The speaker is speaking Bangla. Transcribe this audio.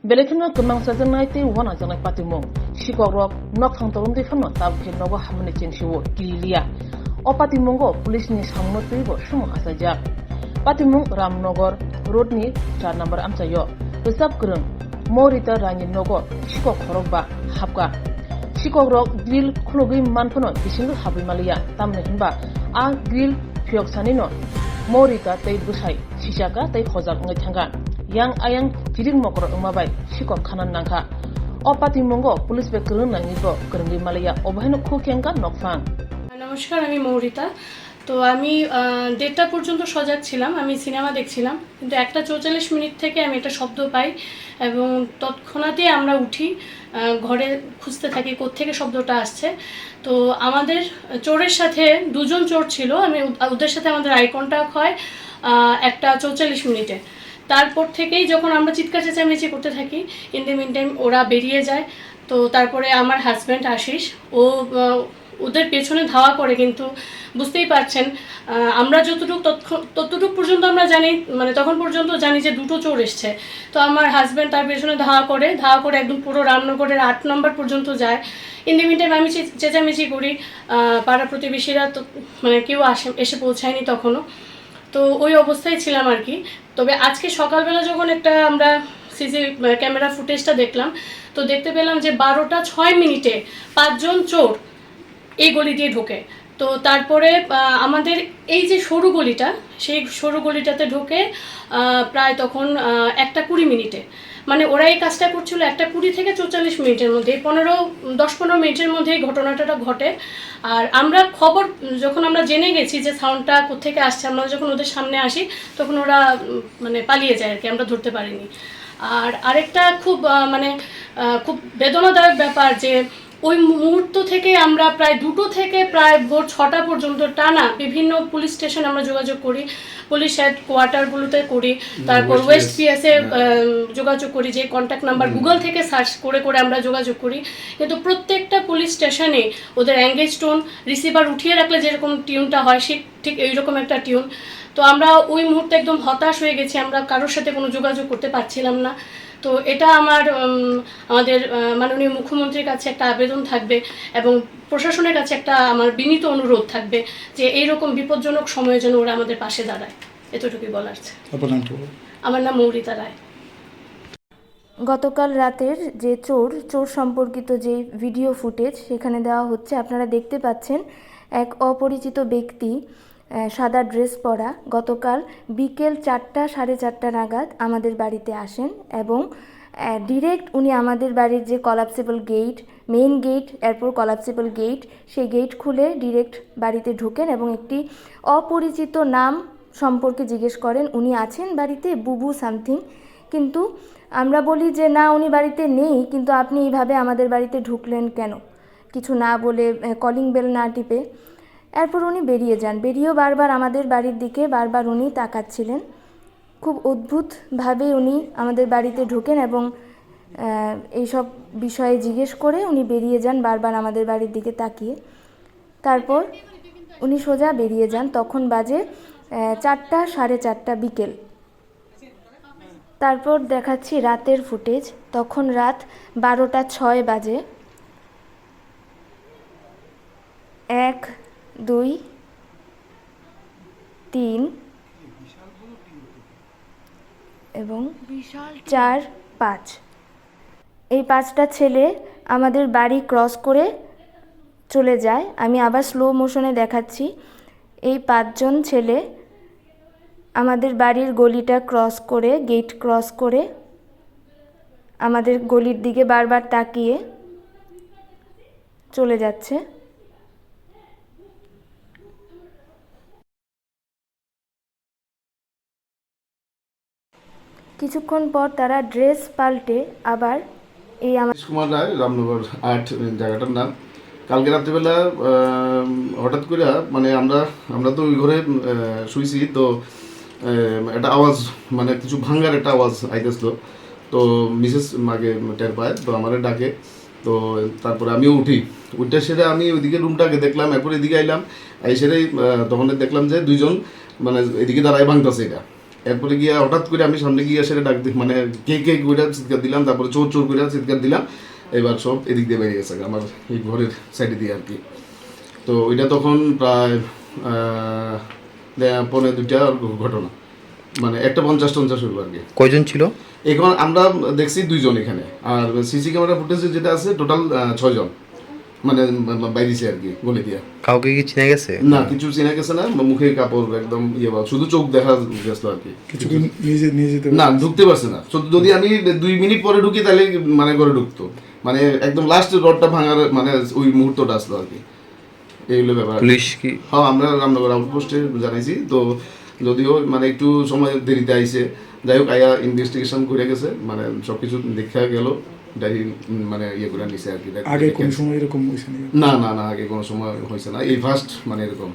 Belekino kemang sajanai te wana janai patimong. Sikhok rok nok thang torum te phano tab phe Nokgo hamne chensiwo kilia. O patimongo police ni samno tuibo sumo asaja. Patimong Ramnogor road ni 4 number amchayo. Rwchap Kwrwng Maurita Roy Nokgo Sikhok khorok ba hapka. Sikhok rok grill khulogui manphono bisingo habi malia tamne hinba a grill phiok sanino Maurita tei busai sisaka tei khojak ngai thanga. Yang ayang tiring mokro umabai Sikhok khanan nangkha o patimongo police be Kwrwng nangibo Kwrwnggi malaya obahino khukengka nokfang নমস্কার আমি মৌরিতা তো আমি 1:30টা পর্যন্ত সজাগ ছিলাম আমি সিনেমা দেখছিলাম কিন্তু 1:44 মিনিট থেকে আমি একটা শব্দ পাই এবং তৎক্ষণাৎই আমরা উঠি ঘরে খুঁজতে থাকি কোত্থেকে শব্দটা আসছে তো আমাদের চোরের সাথে দুজন চোর ছিল আমি ওদের সাথে আমাদের আই কন্টাক্ট হয় 1:44 মিনিটে তারপর থেকেই যখন আমরা চিৎকার চেঁচামেচি করতে থাকি ইন দ্য মিন টাইম ওরা বেরিয়ে যায় তো তারপরে আমার হাজব্যান্ড আশিস ও ওদের পেছনে ধাওয়া করে কিন্তু বুঝতেই পারছেন আমরা ততটুকু পর্যন্ত আমরা জানি মানে তখন পর্যন্ত জানি যে দুটো চোর এসছে তো আমার হাজব্যান্ড তার পেছনে ধাওয়া করে একদম পুরো রামনগরের 8 নম্বর পর্যন্ত যায় ইন দ্য মিন টাইম আমি চেঁচামেচি করি পাড়া প্রতিবেশীরা তো মানে কেউ এসে পৌঁছায়নি তখনও তো ওই অবস্থায় ছিলাম আর কি তবে আজকে সকালবেলা যখন একটা আমরা সিসি ক্যামেরা ফুটেজটা দেখলাম তো দেখতে পেলাম যে 12:06 মিনিটে 5 জন চোর এই গলি দিয়ে ঢোকে তো তারপরে আমাদের এই যে সরু গলিটা সেই সরু গলিটাতে ঢোকে প্রায় তখন 1:20 মিনিটে মানে ওরা এই কাজটা করছিল 1:20 থেকে 44 মিনিটের মধ্যে 10-15 মিনিটের মধ্যে এই ঘটনাটা ঘটে আর আমরা খবর যখন আমরা জেনে গেছি যে সাউন্ডটা কোত্থেকে আসছে আমরা যখন ওদের সামনে আসি তখন ওরা মানে পালিয়ে যায় আর কি আমরা ধরতে পারিনি আর আরেকটা খুব মানে খুব বেদনাদায়ক ব্যাপার যে ওই মুহূর্ত থেকে আমরা প্রায় 2টো থেকে প্রায় ভোর 6টা পর্যন্ত টানা বিভিন্ন পুলিশ স্টেশন আমরা যোগাযোগ করি পুলিশ হেড কোয়ার্টারগুলোতে করি তারপর ওয়েস্ট পিএসে যোগাযোগ করি যে কন্ট্যাক্ট নাম্বার গুগল থেকে সার্চ করে আমরা যোগাযোগ করি কিন্তু প্রত্যেকটা পুলিশ স্টেশনে ওদের এঙ্গেজ টোন রিসিভার উঠিয়ে রাখলে যেরকম টিউনটা হয় ঠিক এইরকম একটা টিউন তো আমরা ওই মুহূর্তে একদম হতাশ হয়ে গেছি আমরা কারোর সাথে কোনো যোগাযোগ করতে পারছিলাম না তো এটা আমাদের মাননীয় মুখ্যমন্ত্রীর কাছে একটা আবেদন থাকবে এবং প্রশাসনের কাছে একটা আমার বিনীত অনুরোধ থাকবে যে এইরকম বিপজ্জনক সময়ে যেন ওরা আমাদের পাশে দাঁড়ায় এতটুকুই বলার আছে আমার নাম মৌরিতা রায় গতকাল রাতের যে চোর সম্পর্কিত যে ভিডিও ফুটেজ সেখানে দেওয়া হচ্ছে আপনারা দেখতে পাচ্ছেন এক অপরিচিত ব্যক্তি সাদা ড্রেস পরা গতকাল বিকেল 4টা 4:30 নাগাদ আমাদের বাড়িতে আসেন এবং ডিরেক্ট উনি আমাদের বাড়ির যে কলাপসেবল গেট মেইন গেট এরপর কলাপসেবল গেট সেই গেট খুলে ডিরেক্ট বাড়িতে ঢোকেন এবং একটি অপরিচিত নাম সম্পর্কে জিজ্ঞেস করেন উনি আছেন বাড়িতে বুবু সামথিং কিন্তু আমরা বলি যে না উনি বাড়িতে নেই কিন্তু আপনি এইভাবে আমাদের বাড়িতে ঢুকলেন কেন কিছু না বলে কলিং বেল না টিপে এরপর উনি বেরিয়ে যান বেরিয়েও বারবার আমাদের বাড়ির দিকে বারবার উনি তাকাচ্ছিলেন খুব অদ্ভুতভাবে উনি আমাদের বাড়িতে ঢোকেন এবং এইসব বিষয়ে জিজ্ঞেস করে উনি বেরিয়ে যান বারবার আমাদের বাড়ির দিকে তাকিয়ে তারপর উনি সোজা বেরিয়ে যান তখন বাজে 4টা 4:30 বিকেল তারপর দেখাচ্ছি রাতের ফুটেজ তখন রাত 12:06 বাজে 1 2 3 এবং 4 5 এই 5টা ছেলে আমাদের বাড়ি ক্রস করে চলে যায় আমি আবার স্লো মোশনে দেখাচ্ছি এই 5 জন ছেলে আমাদের বাড়ির গলিটা ক্রস করে গেট ক্রস করে আমাদের গলির দিকে বারবার তাকিয়ে চলে যাচ্ছে কিছুক্ষণ পর তারা ড্রেস পাল্টে আবার এই কুমার রায় রামনগর 8 জায়গাটার নাম কালকে রাত্রিবেলা হঠাৎ করে মানে আমরা তো ওই ঘরে শুয়েছি তো একটা আওয়াজ মানে কিছু ভাঙার একটা আওয়াজ আইতেছিল তো মিসেস মাকে টের পায় তো আমারে ডাকে তো তারপরে আমিও উঠে সেরে আমি ওইদিকে রুমটাকে দেখলাম এরপর এদিকে আইলাম এই সেরে তখন দেখলাম যে দুইজন মানে এদিকে দাঁড়ায় ভাঙতেছে এটা এরপরে গিয়া হঠাৎ করে আমি সামনে গিয়ে সেটা ডাক দিই, মানে কে কে করে চিৎকার দিলাম, তারপরে চোর চোর করে চিৎকার দিলাম। এবার সব এদিক দিয়ে বেরিয়ে গেছে আমার এই ঘরের সাইডে দিয়ে আর কি। তো ওইটা তখন প্রায় 1:45 ঘটনা, মানে 1:50 হইব আর কি। কয়জন ছিল? এখন আমরা দেখছি 2 জন এখানে, আর সিসি ক্যামেরা ফুটেজে যেটা আছে টোটাল 6 জন, মানে বাইরেছে আর কি গলি দিয়া। কাউকে কি চিনা গেছে? না, কিছু চেনা গেছে না, মুখে কাপড় একদম শুধু চোখ দেখা গেছিল আর কি। কিছু নিয়ে যেতে না, ঢুকতে পারছে না। যদি আমি 2 মিনিট পরে ঢুকি তাহলে মানে ঘরে ঢুকতো, মানে একদম লাস্ট রডটা ভাঙার মানে ওই মুহূর্তটা আসলো আর কি। এইগুলো ব্যাপার। পুলিশ কি? হ্যাঁ, আমরা রামনগর আউটপোস্টে জানাইছি, তো যদিও মানে একটু সময় দেরিতে আইছে, যাই হোক আয়া ইনভেস্টিগেশন করে গেছে, মানে সবকিছু দেখা গেল, ডায়েরি মানে করে নিছে আর কি। আগে কোনো সময় এরকম হয়েছে না, আগে কোনো সময় হয়েছে না, এই ফার্স্ট মানে এরকম।